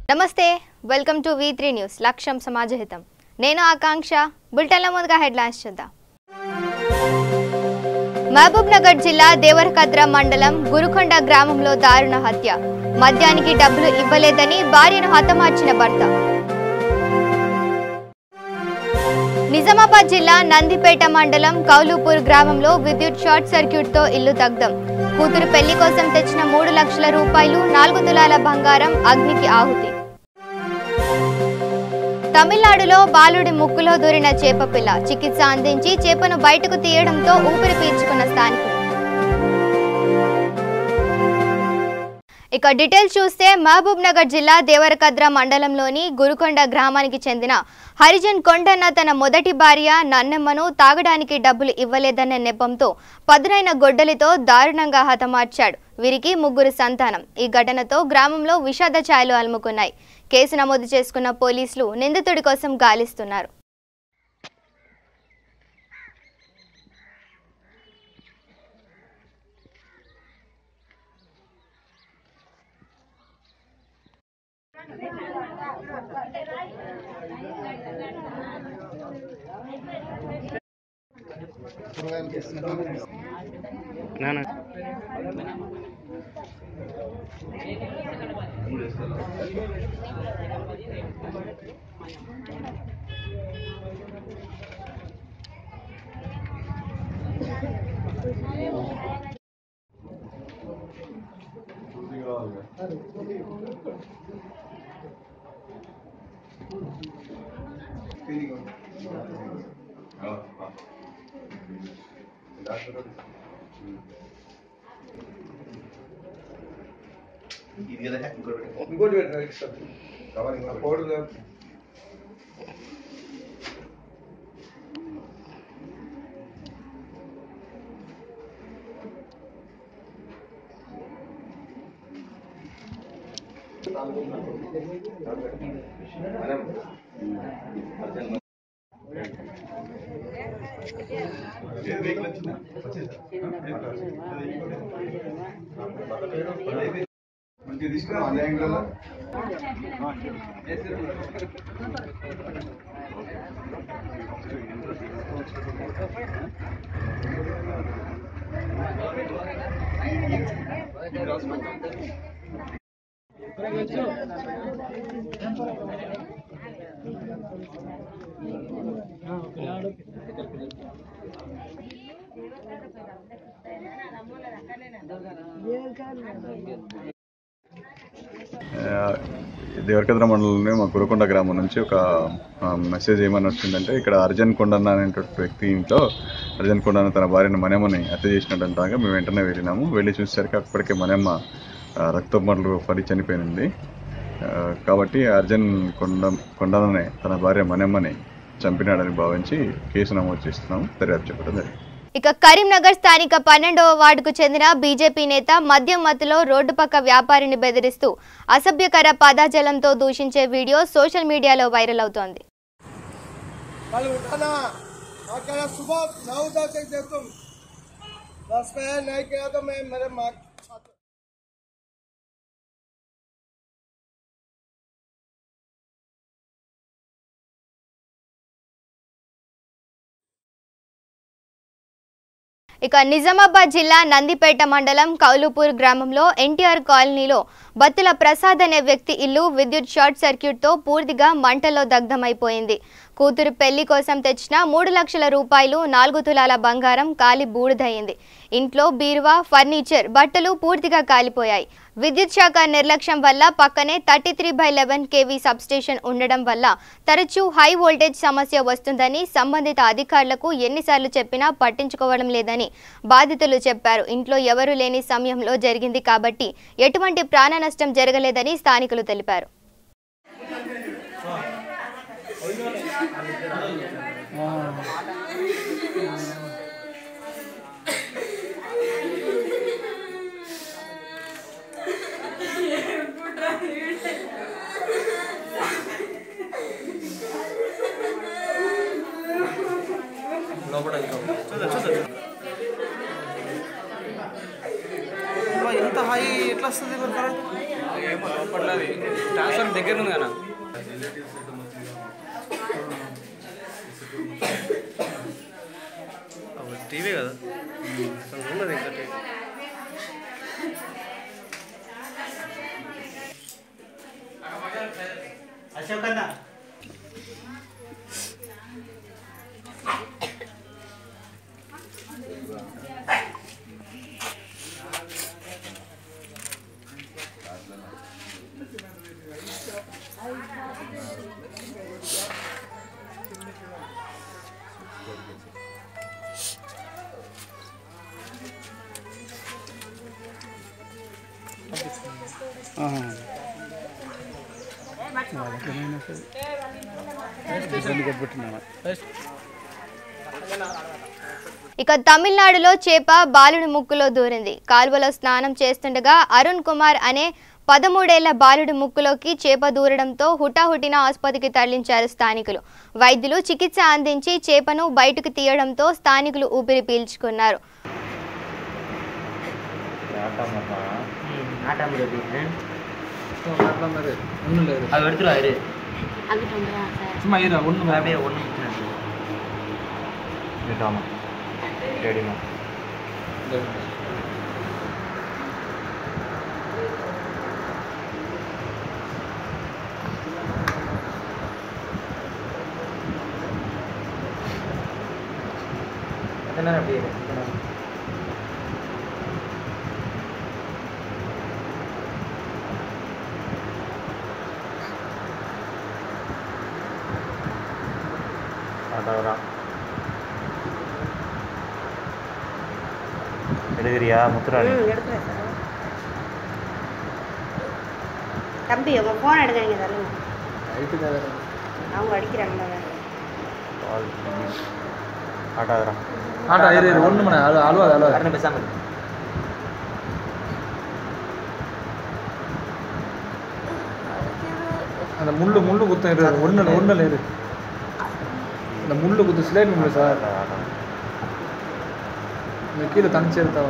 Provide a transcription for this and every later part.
నమస్తే welcome to V3 news లక్ష్యం సమాజహితం నేను ఆకాంక్ష బులెటిన్ల ముందుగా హెడ్లైన్స్ చూద్దాం మహబూబ్ నగర్ జిల్లా దేవరకద్ర మండలం గురుకొండ గ్రామంలో దారుణ హత్య మద్యానికి డబ్బులు ఇవ్వలేదని భార్యను హతమార్చిన భర్త నిజామాబాద్ జిల్లా నందిపేట మండలం కౌలుపూర్ గ్రామంలో విద్యుత్ షార్ట్ సర్క్యూట్ తో ఇల్లు దగ్ధం కూతురు పెళ్లి కోసం తెచ్చిన 3 లక్షల రూపాయలు 4 తులాల బంగారం అగ్నికి ఆహుతి తమిళనాడులో బాలుడి ముక్కులో దూరిన చేపపిల్ల చికిత్స అందించి చేపను బయటకు తీయడంతో ఊపిరి పీల్చుకున్న స్థానికులు ఇక డీటెయిల్స్ చూస్తే మహబూబ్ నగర్ జిల్లా దేవరకద్ర మండలంలోని గురుకొండ గ్రామానికి చెందిన హరిజన్ కొండన్న తన మొదటి భార్య నన్నమ్మను తాగడానికి డబ్బులు ఇవ్వలేదన్న నెపంతో పదునైన గొడ్డలితో దారుణంగా హతమార్చాడు వీరికి 3 సంతానం ఈ ఘటనతో గ్రామంలో విషాద ఛాయలు అలుముకున్నాయి కేసు నమోదు చేసుకున్న పోలీసులు నిందితుడి కోసం గాలిస్తున్నారు ఇంకోటి పెట్టిన ఎక్స్ట్రా కవర్ పౌడర్ మంచిగా తీసుకున్నాం అదే యాంగిల్లో దేవరకద్ర మండలంలోని మా గురుకొండ గ్రామం నుంచి ఒక మెసేజ్ ఏమని వచ్చిందంటే ఇక్కడ అర్జన్ కొండన్న అనేటువంటి వ్యక్తి ఇంట్లో అర్జన్ కొండన్న తన భార్యను మనమ్మని హత్య చేసినట్టు మేము వెంటనే వెళ్ళినాము వెళ్ళి చూసేసరికి అప్పటికే మనమ్మ రక్తమరలు పడి చనిపోయింది కాబట్టి అర్జన్ కొండన్ననే తన భార్య మనమ్మని చంపినాడని భావించి కేసు నమోదు చేస్తున్నాము దర్యాప్తు చెప్పడం జరిగింది ఇక కరీంనగర్ స్థానిక 12వ వార్డుకు చెందిన బీజేపీ నేత మద్యం మత్తులో రోడ్డు పక్క వ్యాపారిని బెదిరిస్తూ అసభ్యకర పదజాలంతో దూషించే వీడియో సోషల్ మీడియాలో వైరల్ అవుతోంది ఇక నిజామాబాద్ జిల్లా నందిపేట మండలం కౌలుపూర్ గ్రామంలో ఎన్టీఆర్ కాలనీలో బత్తుల ప్రసాద్ అనే వ్యక్తి ఇల్లు విద్యుత్ షార్ట్ సర్క్యూట్ తో పూర్తిగా మంటల్లో దగ్ధమైపోయింది కూతురు పెళ్లి కోసం తెచ్చిన 3 లక్షల రూపాయలు 4 తులాల బంగారం కాలి బూడిదయింది ఇంట్లో బీరువా ఫర్నిచర్ బట్టలు పూర్తిగా కాలిపోయాయి విద్యుత్ శాఖ నిర్లక్ష్యం వల్ల పక్కనే 33/11 kV సబ్స్టేషన్ ఉండడం వల్ల తరచూ హై వోల్టేజ్ సమస్య వస్తుందని సంబంధిత అధికారులకు ఎన్నిసార్లు చెప్పినా పట్టించుకోవడం లేదని బాధితులు చెప్పారు ఇంట్లో ఎవరూ లేని సమయంలో జరిగింది కాబట్టి ఎటువంటి ప్రాణ నష్టం జరగలేదని స్థానికులు తెలిపారు ఎంత హై ఎట్లా వస్తుంది కరెంట్ లోపలది ట్రాన్స్ఫర్ దగ్గర ఉంది కదా టీవీ కదా ఉన్నది ఇంకా టీవీ అశోక్ అన్న ఇక తమిళనాడులో చేప బాలుడి ముక్కులో దూరింది. కాలువలో స్నానం చేస్తుండగా అరుణ్ కుమార్ అనే 13 ఏళ్ల బాలుడి ముక్కులోకి చేప దూరడంతో హుటాహుటిన ఆసుపత్రికి తరలించారు స్థానికులు. వైద్యులు చికిత్స అందించి చేపను బయటకు తీయడంతో స్థానికులు ఊపిరి పీల్చుకున్నారు. எடுக்கிறியா முத்துராணி தம்பி உங்க ஃபோன் எடுக்கிறீங்க தள்ளுங்க அவங்க அடிக்கிறாங்க ஆட்டாதரா ஆட்டா இரு இரு ஒன்று மணி அழுவாது அழுவாது கரெக்டாக பேசாமல் அந்த முள்ளு குத்தம் இரு ஒன்றில் இரு அந்த முள்ளு குத்து சிலேட் முள்ளு சார் இந்த கீழே தனிச்சு எடுத்தா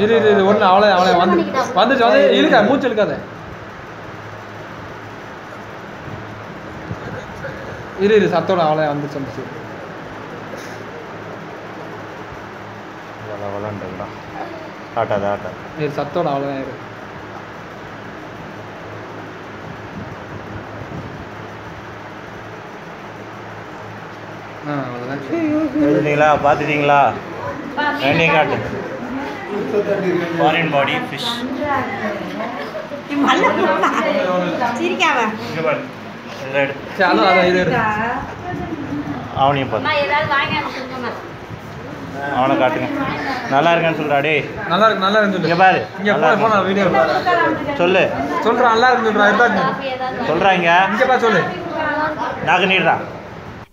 இரு இரு இரு ஒன்று அவளை வந்துச்சு இருக்கா மூச்சு இருக்காத இரு சத்தோட அவளை வந்துச்சு விளாண்டுங்களா ஆட்டாது இரு சத்தோட அவ்வளோதான் இரு எழுதுனீங்களா பார்த்துட்டீங்களா ரெண்டே காட்டு ஃபாரின் பாடி ஃபிஷ் அவனையும் பார்த்து அவனை காட்டுங்க நல்லா இருக்கான்னு சொல்றா டே நல்லா இருக்கு இங்க பாரு இங்க போன வீடியோ சொல்லு சொல்றா நல்லா இருக்குன்றா சொல்றாங்க இங்க பா சொல்லு నాకు నీడ్రా.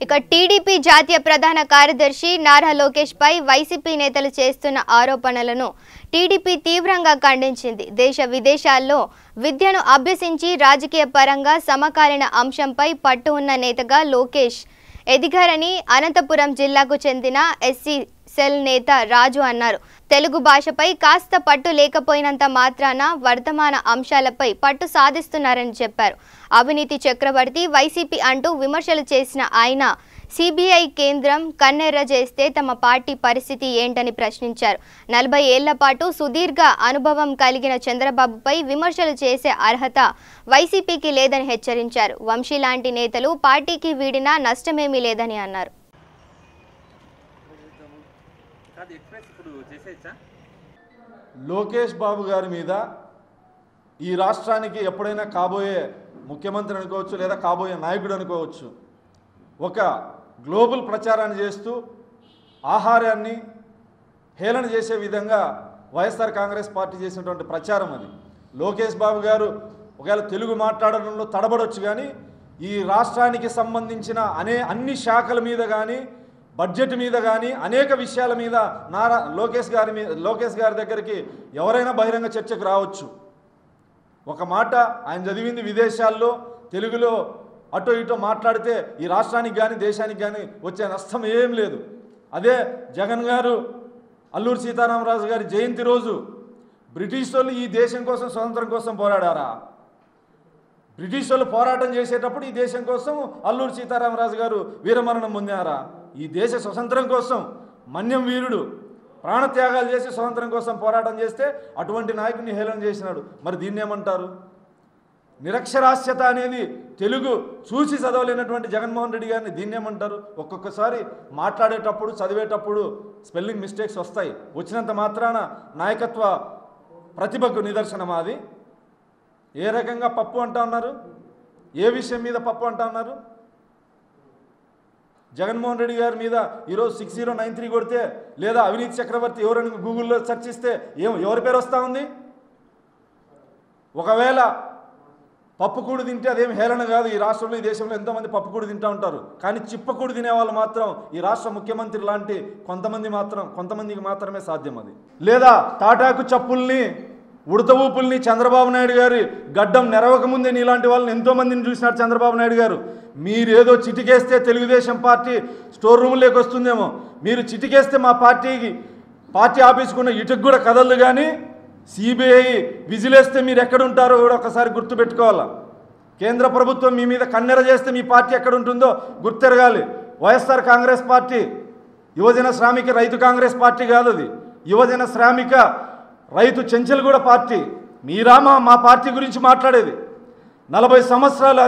ఇక టీడీపీ జాతీయ ప్రధాన కార్యదర్శి నారా లోకేష్ పై వైసీపీ నేతలు చేస్తున్న ఆరోపణలను టీడీపీ తీవ్రంగా ఖండించింది. దేశ విదేశాల్లో విద్యను అభ్యసించి రాజకీయ పరంగా సమకాలీన అంశంపై పట్టు ఉన్న నేతగా లోకేష్ ఎదిగారని అనంతపురం జిల్లాకు చెందిన ఎస్సీ సెల్ నేత రాజు అన్నారు. తెలుగు భాషపై కాస్త పట్టు లేకపోయినంత మాత్రాన వర్తమాన అంశాలపై పట్టు సాధిస్తున్నారని చెప్పారు. అవినీతి చక్రవర్తి వైసీపీ అంటూ విమర్శలు చేసిన ఆయన సిబిఐ కేంద్రం కన్నెర్ర చేస్తే తమ పార్టీ పరిస్థితి ఏంటని ప్రశ్నించారు. 40 ఏళ్ల పాటు సుదీర్ఘ అనుభవం కలిగిన చంద్రబాబుపై విమర్శలు చేసే అర్హత వైసీపీకి లేదని హెచ్చరించారు. వంశీ లాంటి నేతలు పార్టీకి వీడినా నష్టమేమీ లేదని అన్నారు. లోకేష్ బాబు గారి మీద ఈ రాష్ట్రానికి ఎప్పుడైనా కాబోయే ముఖ్యమంత్రి అనుకోవచ్చు లేదా కాబోయే నాయకుడు అనుకోవచ్చు ఒక గ్లోబల్ ప్రచారాన్ని చేస్తూ ఆహారాన్ని హేళన చేసే విధంగా వైఎస్ఆర్ కాంగ్రెస్ పార్టీ చేసినటువంటి ప్రచారం అది. లోకేష్ బాబు గారు ఒకవేళ తెలుగు మాట్లాడడంలో తడబడొచ్చు, కానీ ఈ రాష్ట్రానికి సంబంధించిన అన్ని శాఖల మీద కానీ బడ్జెట్ మీద కానీ అనేక విషయాల మీద లోకేష్ గారి దగ్గరికి ఎవరైనా బహిరంగ చర్చకు రావచ్చు. ఒక మాట ఆయన చదివింది విదేశాల్లో, తెలుగులో అటో ఇటో మాట్లాడితే ఈ రాష్ట్రానికి కానీ దేశానికి కానీ వచ్చే నష్టం ఏం లేదు. అదే జగన్ గారు అల్లూరి సీతారామరాజు గారి జయంతి రోజు బ్రిటిష్ వాళ్ళు ఈ దేశం కోసం స్వతంత్రం కోసం పోరాడారా? బ్రిటిష్ వాళ్ళు పోరాటం చేసేటప్పుడు ఈ దేశం కోసం అల్లూరి సీతారామరాజు గారు వీరమరణం పొందారా? ఈ దేశ స్వతంత్రం కోసం మన్యం వీరుడు ప్రాణత్యాగాలు చేసి స్వతంత్రం కోసం పోరాటం చేస్తే అటువంటి నాయకుడిని హేళన చేసినాడు. మరి దీన్ని ఏమంటారు? నిరక్షరాస్యత అనేది తెలుగు చూసి చదవలేనటువంటి జగన్మోహన్ రెడ్డి గారిని దీన్ని ఏమంటారు? ఒక్కొక్కసారి మాట్లాడేటప్పుడు చదివేటప్పుడు స్పెల్లింగ్ మిస్టేక్స్ వస్తాయి. వచ్చినంత మాత్రాన నాయకత్వ ప్రతిభకు నిదర్శనం అది. ఏ రకంగా పప్పు అంటా ఉన్నారు? ఏ విషయం మీద పప్పు అంటా ఉన్నారు? జగన్మోహన్ రెడ్డి గారి మీద ఈరోజు 6093 కొడితే లేదా అవినీతి చక్రవర్తి ఎవరని గూగుల్లో సెర్చ్ చేస్తే ఎవరి పేరు వస్తూ ఉంది? ఒకవేళ పప్పుకూడు తింటే అదేం హేళన కాదు. ఈ రాష్ట్రంలో ఈ దేశంలో ఎంతోమంది పప్పుకూడు తింటూ ఉంటారు. కానీ చిప్పకూడు తినేవాళ్ళు మాత్రం ఈ రాష్ట్ర ముఖ్యమంత్రి లాంటి కొంతమందికి మాత్రమే సాధ్యం అది. లేదా తాటాకు చప్పుల్ని ఉడత ఊపుల్ని చంద్రబాబు నాయుడు గారి గడ్డం నెరవకముందే నీలాంటి వాళ్ళని ఎంతోమందిని చూసినారు చంద్రబాబు నాయుడు గారు. మీరేదో చిటికేస్తే తెలుగుదేశం పార్టీ స్టోర్ రూమ్లోకి వస్తుందేమో. మీరు చిటికేస్తే మా పార్టీ ఆఫీసుకున్న ఇటుకు కూడా కదలదు. కానీ సిబిఐ విజిలేస్తే మీరు ఎక్కడుంటారో కూడా ఒకసారి గుర్తుపెట్టుకోవాలా. కేంద్ర ప్రభుత్వం మీ మీద కన్నెర చేస్తే మీ పార్టీ ఎక్కడ ఉంటుందో గుర్తెరగాలి. వైఎస్ఆర్ కాంగ్రెస్ పార్టీ యువజన శ్రామిక రైతు కాంగ్రెస్ పార్టీ కాదు. అది యువజన శ్రామిక రైతు చెంచల్గూడ పార్టీ. మీరా మా పార్టీ గురించి మాట్లాడేది? 40 సంవత్సరాలు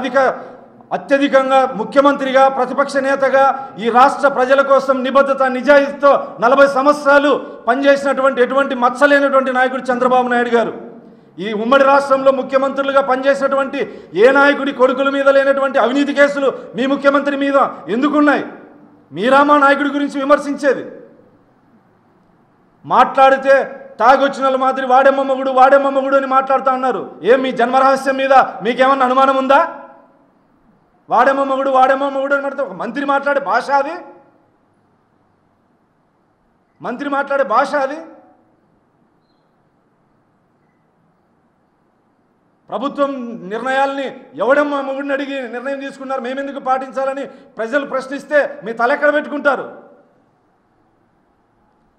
అత్యధికంగా ముఖ్యమంత్రిగా ప్రతిపక్ష నేతగా ఈ రాష్ట్ర ప్రజల కోసం నిబద్ధత నిజాయితీతో 40 సంవత్సరాలు పనిచేసినటువంటి ఎటువంటి మచ్చలేనటువంటి నాయకుడు చంద్రబాబు నాయుడు గారు. ఈ ఉమ్మడి రాష్ట్రంలో ముఖ్యమంత్రులుగా పనిచేసినటువంటి ఏ నాయకుడి కొడుకుల మీద లేనటువంటి అవినీతి కేసులు మీ ముఖ్యమంత్రి మీద ఎందుకున్నాయి? మీరా మా నాయకుడి గురించి విమర్శించేది? మాట్లాడితే తాగొచ్చిన వాళ్ళ మాదిరి వాడేమమ్మగుడు అని మాట్లాడుతూ ఉన్నారు. ఏం మీ జన్మరహస్యం మీద మీకేమన్నా అనుమానం ఉందా? వాడేమమ్మగుడు అని మాట్లాడితే ఒక మంత్రి మాట్లాడే భాష అది? మంత్రి మాట్లాడే భాష అది? ప్రభుత్వం నిర్ణయాల్ని ఎవడమ్మా మొగుడిని అడిగి నిర్ణయం తీసుకున్నారు, మేమెందుకు పాటించాలని ప్రజలు ప్రశ్నిస్తే మీ తల ఎక్కడ పెట్టుకుంటారు?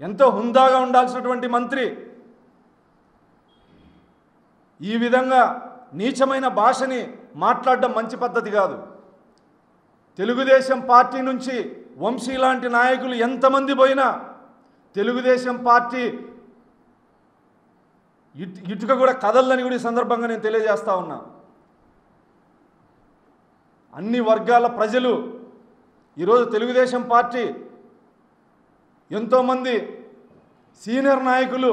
ఎంతో హుందాగా ఉండాల్సినటువంటి మంత్రి ఈ విధంగా నీచమైన భాషని మాట్లాడడం మంచి పద్ధతి కాదు. తెలుగుదేశం పార్టీ నుంచి వంశీ లాంటి నాయకులు ఎంతమంది పోయినా తెలుగుదేశం పార్టీ ఇటుక కూడా కదలని కూడా ఈ సందర్భంగా నేను తెలియజేస్తా ఉన్నా. అన్ని వర్గాల ప్రజలు ఈరోజు తెలుగుదేశం పార్టీ ఎంతోమంది సీనియర్ నాయకులు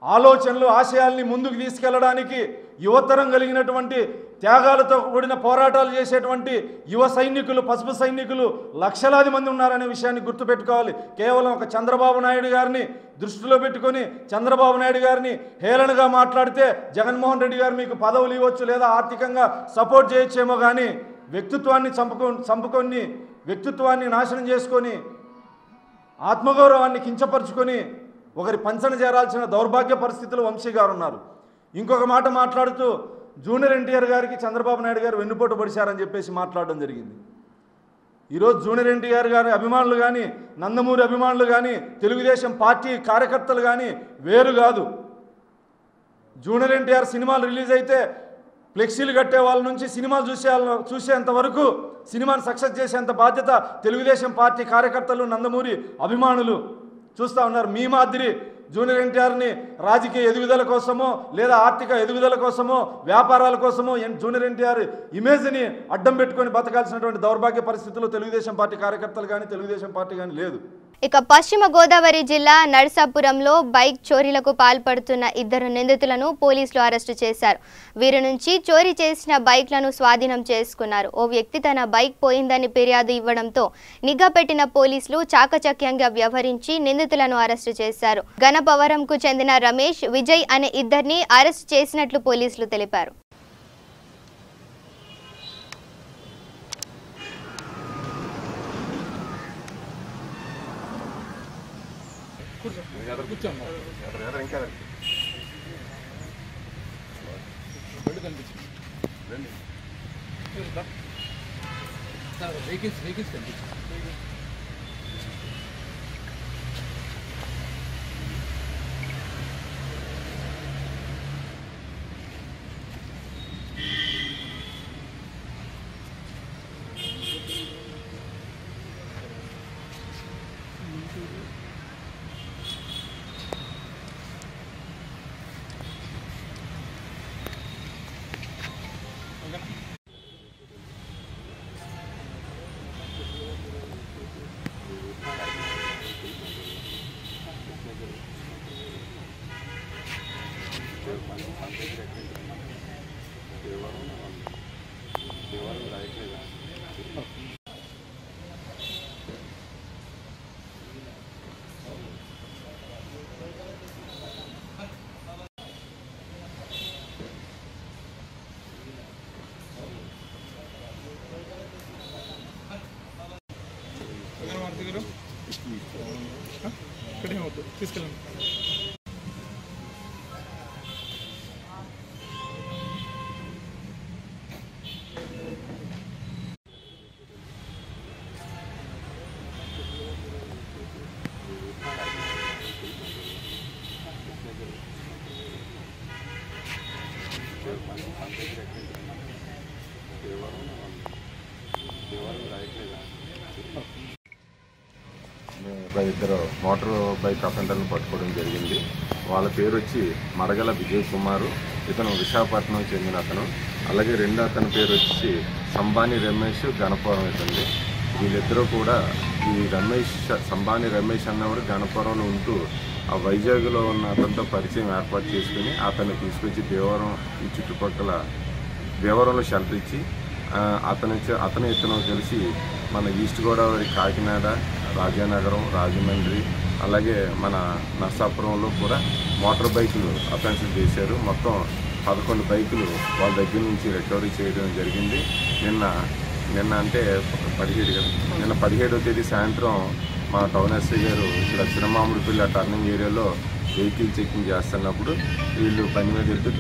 ఆలోచనలు ఆశయాల్ని ముందుకు తీసుకెళ్లడానికి యువతరం కలిగినటువంటి త్యాగాలతో కూడిన పోరాటాలు చేసేటువంటి యువ సైనికులు పసుపు సైనికులు లక్షలాది మంది ఉన్నారనే విషయాన్ని గుర్తుపెట్టుకోవాలి. కేవలం ఒక చంద్రబాబు నాయుడు గారిని దృష్టిలో పెట్టుకొని చంద్రబాబు నాయుడు గారిని హేళనగా మాట్లాడితే జగన్మోహన్ రెడ్డి గారు మీకు పదవులు ఇవ్వచ్చు లేదా ఆర్థికంగా సపోర్ట్ చేయొచ్చేమో, కానీ వ్యక్తిత్వాన్ని చంపుకొని వ్యక్తిత్వాన్ని నాశనం చేసుకొని ఆత్మగౌరవాన్ని కించపరుచుకొని ఒకరి పంచన చేరాల్సిన దౌర్భాగ్య పరిస్థితులు వంశీ గారు ఉన్నారు. ఇంకొక మాట మాట్లాడుతూ జూనియర్ ఎన్టీఆర్ గారికి చంద్రబాబు నాయుడు గారు వెన్నుపోటు పొడిచారని చెప్పేసి మాట్లాడడం జరిగింది. ఈరోజు జూనియర్ ఎన్టీఆర్ గారి అభిమానులు కానీ నందమూరి అభిమానులు కానీ తెలుగుదేశం పార్టీ కార్యకర్తలు కానీ వేరు కాదు. జూనియర్ ఎన్టీఆర్ సినిమాలు రిలీజ్ అయితే ఫ్లెక్సీలు కట్టే వాళ్ళ నుంచి సినిమాలు చూసేంత వరకు సినిమాను సక్సెస్ చేసేంత బాధ్యత తెలుగుదేశం పార్టీ కార్యకర్తలు నందమూరి అభిమానులు చూస్తూ ఉన్నారు. మీ మాదిరి జూనియర్ ఎన్టీఆర్ని రాజకీయ ఎదుగుదల కోసమో లేదా ఆర్థిక ఎదుగుదల కోసమో వ్యాపారాల కోసమో జూనియర్ ఎన్టీఆర్ ఇమేజ్ని అడ్డం పెట్టుకొని బతకాల్సినటువంటి దౌర్భాగ్య పరిస్థితుల్లో తెలుగుదేశం పార్టీ కార్యకర్తలు కానీ తెలుగుదేశం పార్టీ కానీ లేదు. ఇక పశ్చిమ గోదావరి జిల్లా నర్సాపురంలో బైక్ చోరీలకు పాల్పడుతున్న 2 నిందితులను పోలీసులు అరెస్టు చేశారు. వీరి నుంచి చోరీ చేసిన బైక్లను స్వాధీనం చేసుకున్నారు. ఓ వ్యక్తి తన బైక్ పోయిందని ఫిర్యాదు ఇవ్వడంతో నిఘా పెట్టిన పోలీసులు చాకచక్యంగా వ్యవహరించి నిందితులను అరెస్టు చేశారు. గణపవరంకు చెందిన రమేష్, విజయ్ అనే 2ని అరెస్టు చేసినట్లు పోలీసులు తెలిపారు. తీసుకెళ్ళండి. ఇద్దరు మోటార్ బైక్ అఫెండర్లను పట్టుకోవడం జరిగింది. వాళ్ళ పేరు వచ్చి మడగల విజయ్ కుమారు, ఇతను విశాఖపట్నం చెందిన అతను. అలాగే రెండో అతని పేరు వచ్చి సంబాని రమేష్, గణపురం ఇతంది. వీళ్ళిద్దరూ కూడా ఈ సంబాని రమేష్ అన్నవాడు గణపురంలో ఉంటూ ఆ వైజాగ్లో ఉన్న అతనితో పరిచయం ఏర్పాటు చేసుకుని అతన్ని తీసుకొచ్చి దేవరం ఈ చుట్టుపక్కల దేవరంలో షెల్టర్ ఇచ్చి అతను ఇతను కలిసి మన ఈస్ట్ గోదావరి, కాకినాడ, రాజానగరం, రాజమండ్రి అలాగే మన నర్సాపురంలో కూడా మోటార్ బైకులు అఫెన్సులు చేశారు. మొత్తం 11 బైకులు వాళ్ళ దగ్గర నుంచి రికవరీ చేయడం జరిగింది. నిన్న అంటే 17 కదా, నిన్న 17వ తేదీ సాయంత్రం మా టౌన్ ఎస్ఐ గారు ఇక్కడ చిన్నమామిడిపల్లి టర్నింగ్ ఏరియాలో వెహికల్ చెకింగ్ చేస్తున్నప్పుడు వీళ్ళు పని మీద వెళ్తూ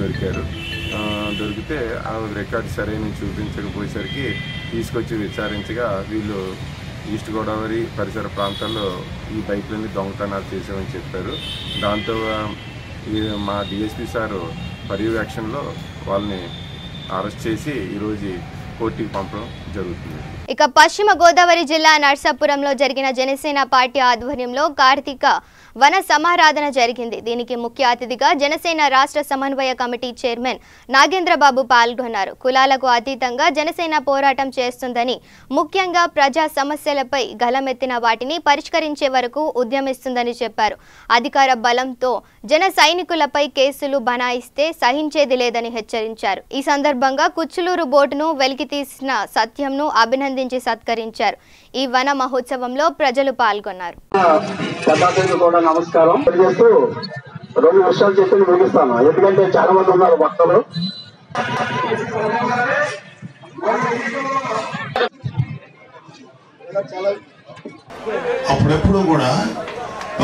దొరికితే ఆ రికార్డు సరైన చూపించకపోయేసరికి తీసుకొచ్చి విచారించగా వీళ్ళు ఈస్ట్ గోదావరి పరిసర ప్రాంతాల్లో ఈ బైక్లన్నీ దొంగతనాలు చేసామని చెప్పారు. దాంతో మా డిఎస్పీ సారు పర్యవేక్షణలో వాళ్ళని అరెస్ట్ చేసి ఈరోజు కోర్టుకి పంపడం జరుగుతుంది. ఇక పశ్చిమ గోదావరి జిల్లా నర్సాపురంలో జరిగిన జనసేన పార్టీ ఆధ్వర్యంలో కార్తీక వన సమారాధన జరిగింది. దీనికి ముఖ్య అతిథిగా జనసేన రాష్ట్ర సమన్వయ కమిటీ చైర్మన్ నాగేంద్రబాబు పాల్గొన్నారు. కులాలకు అతీతంగా జనసేన పోరాటం చేస్తుందని, ముఖ్యంగా ప్రజా సమస్యలపై గలమెత్తిన వాటిని పరిష్కరించే వరకు ఉద్యమిస్తుందని చెప్పారు. అధికార బలంతో జన సైనికులపై కేసులు బనాయిస్తే సహించేది లేదని హెచ్చరించారు. ఈ సందర్భంగా కుచ్చులూరు బోటును వెలికితీసిన సత్యంను అభినందించి సత్కరించారు. ఈ వన మహోత్సవంలో ప్రజలు పాల్గొన్నారు. నమస్కారం తెలియజేస్తూ 2 విషయాలు చెప్పి ముగిస్తాను, ఎందుకంటే చాలా మంది ఉన్నారు భక్తులు. అప్పుడెప్పుడు కూడా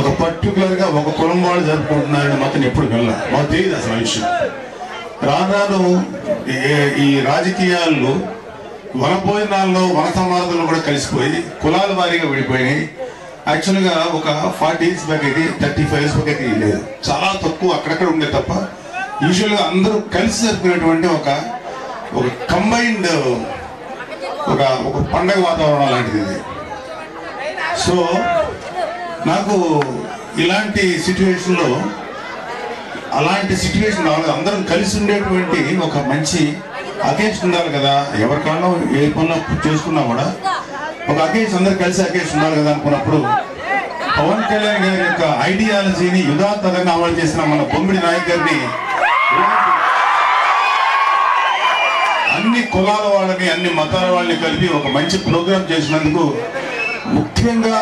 ఒక పర్టికులర్ గా ఒక కులం వాళ్ళు జరుపుకుంటున్నారని మాత్రం ఎప్పుడు వెళ్ళాం, మాకు తెలియదు అసలు విషయం. రాను ఈ రాజకీయాల్లో వన భోజనాల్లో వన సమాధులు కూడా కలిసిపోయి కులాల వారీగా విడిపోయినాయి. యాక్చువల్గా ఒక 40 years బ్యాక్ అయితే 35 years బ్యాక్ అయితే లేదు, చాలా తక్కువ అక్కడక్కడ ఉండే తప్ప యూజువల్గా అందరూ కలిసి జరుపుకునేటువంటి ఒక కంబైన్డ్ ఒక పండగ వాతావరణం లాంటిది ఇది. సో నాకు ఇలాంటి సిచ్యువేషన్లో అలాంటి సిచ్యువేషన్ రావాలి, అందరం కలిసి ఉండేటువంటి ఒక మంచి అకేషన్ ఉండాలి కదా. ఎవరికన్నా ఏ పనులు చేసుకున్నా కూడా ఒక అకేషన్ అందరు కలిసి అకేషన్ ఉండాలి కదా అనుకున్నప్పుడు పవన్ కళ్యాణ్ గారి యొక్క ఐడియాలజీని యుధాంతంగా అమలు చేసిన మన బొమ్మిడి నాయక్ గారిని అన్ని కులాల వాళ్ళని అన్ని మతాల వాళ్ళని కలిపి ఒక మంచి ప్రోగ్రాం చేసినందుకు ముఖ్యంగా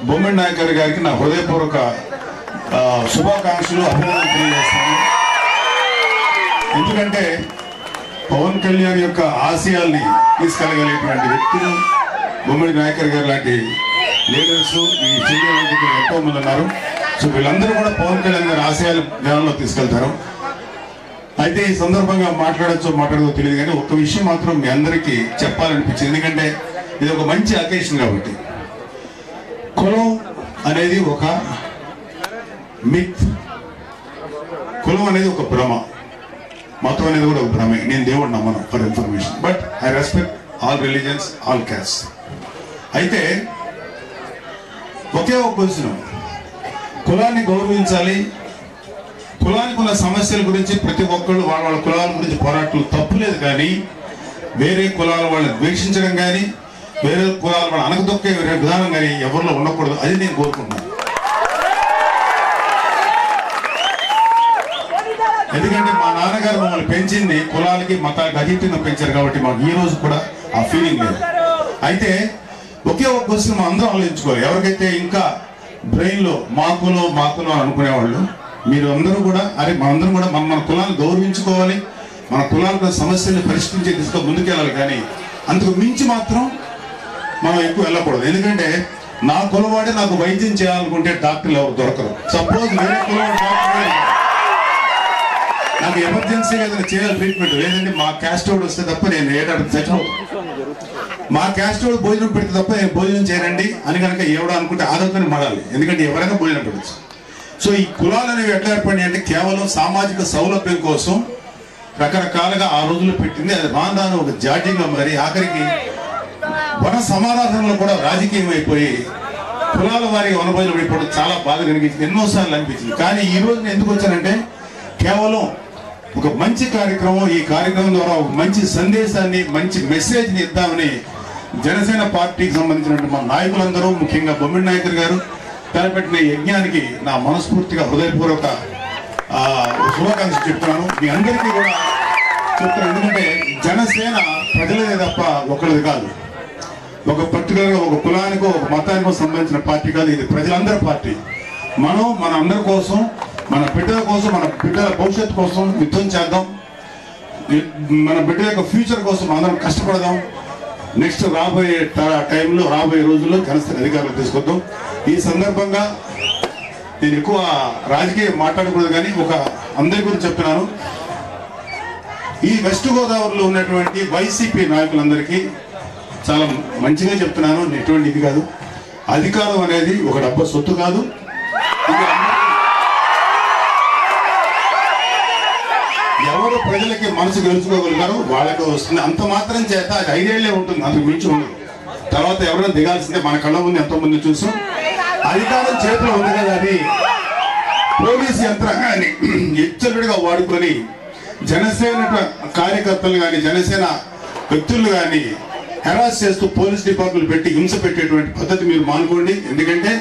బొమ్మిడి నాయక్ గారికి నా హృదయపూర్వక శుభాకాంక్షలు, అభినందనలు తెలియజేస్తాను. ఎందుకంటే పవన్ కళ్యాణ్ యొక్క ఆశయాల్ని తీసుకెళ్ళగలిగేటువంటి వ్యక్తులు బొమ్మిడి నాయకర్ గారు లాంటి లీడర్స్ ఈ జిల్లా ఎంతో మంది ఉన్నారు. సో వీళ్ళందరూ కూడా పవన్ కళ్యాణ్ గారి ఆశయాలు జ్ఞానంలో తీసుకెళ్తారు. అయితే ఈ సందర్భంగా మాట్లాడదో తెలియదు, కానీ ఒక విషయం మాత్రం మీ అందరికీ చెప్పాలనిపించింది. ఎందుకంటే ఇది ఒక మంచి అకేషన్ కాబట్టి. కులం అనేది ఒక మిత్, కులం అనేది ఒక భ్రమ, మతం అనేది కూడా ఒక భ్రమే. నేను దేవుడు నమ్మను for information, but I respect all religions, all caste. అయితే ఒకే ఒక క్వశ్చన్, కులాన్ని గౌరవించాలి, కులానికి ఉన్న సమస్యల గురించి ప్రతి ఒక్కళ్ళు వాళ్ళ కులాల గురించి పోరాటం తప్పులేదు, కానీ వేరే కులాల వాళ్ళని ద్వేషించడం కానీ వేరే కులాల వాళ్ళని అనగదొక్కే విధానం కానీ ఎవరిలో ఉండకూడదు. అది నేను కోరుకుంటున్నాను. ఎందుకంటే మా నాన్నగారు మమ్మల్ని పెంచింది కులాలకి మతాలకి అతీతంగా పెంచారు కాబట్టి మాకు ఈ రోజు కూడా ఆ ఫీలింగ్ లేదు. అయితే ఒకే ఒక క్వశ్చన్ మనం అందరం ఆలోచించుకోవాలి. ఎవరికైతే ఇంకా బ్రెయిన్లో మాకులో అనుకునేవాళ్ళు, మీరు అందరూ కూడా అరే మనందరం కూడా మన కులాన్ని గౌరవించుకోవాలి, మన కులాలకు సమస్యల్ని పరిష్కరించే దిశగా ముందుకెళ్ళాలి. కానీ అందుకు మించి మాత్రం మనం ఎక్కువ వెళ్ళకూడదు. ఎందుకంటే నా కులవాడే నాకు వైద్యం చేయాలనుకుంటే డాక్టర్లు ఎవరు దొరకరు. సపోజ్ వేరే కులవాడు డాక్టర్ నాకు ఎమర్జెన్సీగా ఏదైనా చేయాలి ట్రీట్మెంట్, లేదంటే మా క్యాస్ట్ వాడు వస్తే తప్ప నేను ఏ డాక్టర్ చచ్చిపోతాను, మా క్యాస్ట్ వాడు భోజనం పెడితే తప్ప నేను భోజనం చేయనండి అని కనుక ఎవడో అనుకుంటే ఆదోతని మడాలి. ఎందుకంటే ఎవరైనా భోజనం పెట్టచ్చు. సో ఈ కులాలు అనేవి ఎట్లా ఏర్పడినాయి అంటే కేవలం సామాజిక సౌలభ్యం కోసం రకరకాలుగా ఆ రోజుల్లో పెట్టింది. అది రాను ఒక జాడ్యంగా మరి ఆఖరికి వన సమారాధనలో కూడా రాజకీయం అయిపోయి కులాల వారికి వనభోజనం పడిపోవడం చాలా బాధ కలిగించింది, ఎన్నోసార్లు అనిపించింది. కానీ ఈ రోజు నేను ఎందుకు వచ్చానంటే కేవలం ఒక మంచి కార్యక్రమం, ఈ కార్యక్రమం ద్వారా ఒక మంచి సందేశాన్ని, మంచి మెసేజ్ని ఇద్దామని జనసేన పార్టీకి సంబంధించినటువంటి మా నాయకులందరూ, ముఖ్యంగా బొమ్మిడి నాయకులు గారు తలపెట్టిన యజ్ఞానికి నా మనస్ఫూర్తిగా హృదయపూర్వక శుభాకాంక్షలు చెప్తున్నాను. మీ అందరికీ కూడా చెప్తున్నాను. ఎందుకంటే జనసేన ప్రజలదే తప్ప ఒకరిది కాదు, ఒక పర్టికులర్గా ఒక కులానికో ఒక మతానికో సంబంధించిన పార్టీ కాదు. ఇది ప్రజలందరి పార్టీ. మనం మన అందరి కోసం, మన బిడ్డల కోసం, మన బిడ్డల భవిష్యత్తు కోసం యుద్ధం చేద్దాం. మన బిడ్డల యొక్క ఫ్యూచర్ కోసం అందరం కష్టపడదాం. నెక్స్ట్ రాబోయే టైంలో, రాబోయే రోజుల్లో జనసేన అధికారులు తీసుకొద్దాం. ఈ సందర్భంగా నేను ఎక్కువ రాజకీయం మాట్లాడకూడదు, కానీ ఒక అందరి గురించి చెప్తున్నాను. ఈ వెస్ట్ గోదావరిలో ఉన్నటువంటి వైసీపీ నాయకులందరికీ చాలా మంచిగా చెప్తున్నాను. ఎటువంటి ఇది కాదు, అధికారం అనేది ఒక డబ్బా సొత్తు కాదు. ఎవరు ప్రజలకి మనసు గెలుచుకోగలుగుతారో వాళ్ళకి వస్తుంది. అంత మాత్రం చేత అది 5 ఏళ్లే ఉంటుంది, అంతకు మించి ఉండదు. తర్వాత ఎవరైనా దిగాల్సిందే. మన కళ్ళ ముందు ఎంతో మంది చూసాం. అధికారం చేతిలో ఉంది కదా, అది పోలీసు యంత్రాంగాన్ని ఎచ్చలుడిగా వాడుకొని జనసేన కార్యకర్తలు కానీ, జనసేన వ్యక్తులు కానీ హెరాస్ చేస్తూ పోలీస్ డిపార్ట్మెంట్ పెట్టి హింస పెట్టేటువంటి పద్ధతి మీరు మానుకోండి. ఎందుకంటే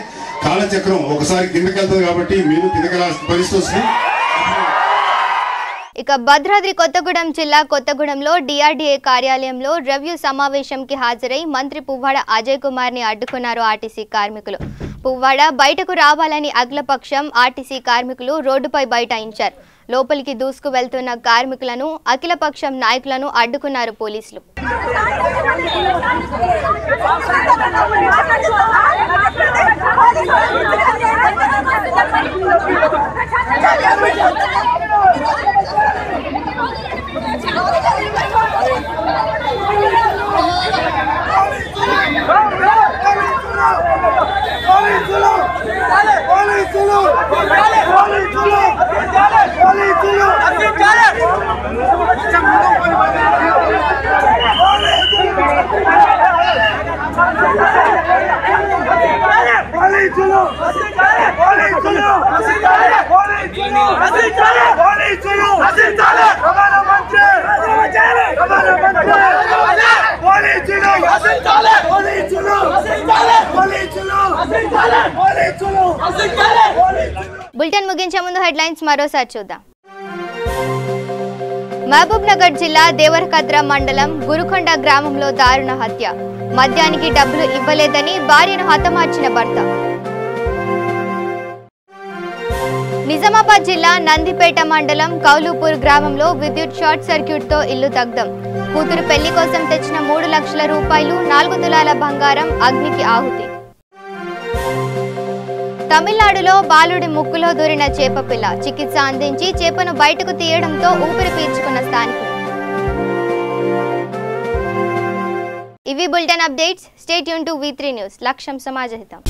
కాలచక్రం ఒకసారి కిందకెళ్తుంది కాబట్టి మీరు కిందకెళ్లాల్సిన పరిస్థితి వస్తుంది. ఇక భద్రాద్రి కొత్తగూడెం జిల్లా కొత్తగూడెంలో డిఆర్డీఏ కార్యాలయంలో రివ్యూ సమావేశంకి హాజరై మంత్రి పువ్వాడ అజయ్ కుమార్ ని అడ్డుకున్నారు ఆర్టీసీ కార్మికులు. పువ్వాడ బయటకు రావాలని అఖిలపక్షం ఆర్టీసీ కార్మికులు రోడ్డుపై బైఠాయించారు. లోపలికి దూసుకు వెళ్తున్న కార్మికులను, అఖిలపక్షం నాయకులను అడ్డుకున్నారు పోలీసులు. బులెటిన్ ముగించే ముందు హెడ్లైన్స్ మరోసారి చూద్దాం. మహబూబ్ నగర్ జిల్లా దేవరకద్ర మండలం గురుకొండ గ్రామంలో దారుణ హత్య. మద్యానికి డబ్బులు ఇవ్వలేదని భార్యను హతమార్చిన భర్త. నిజామాబాద్ జిల్లా నందిపేట మండలం కౌలుపూర్ గ్రామంలో విద్యుత్ షార్ట్ సర్క్యూట్ తో ఇల్లు దగ్ధం. కూతురు పెళ్లి కోసం తెచ్చిన 3 లక్షల రూపాయలు, 4 తులాల బంగారం అగ్నికి ఆహుతి. తమిళనాడులో బాలుడి ముక్కులో దూరిన చేపపిల్ల. చికిత్స అందించి చేపను బయటకు తీయడంతో ఊపిరి పీల్చుకున్న స్థానికులు. ఇవి bulletin updates. Stay tune to V3 news. లక్ష్యం సమాజహితం.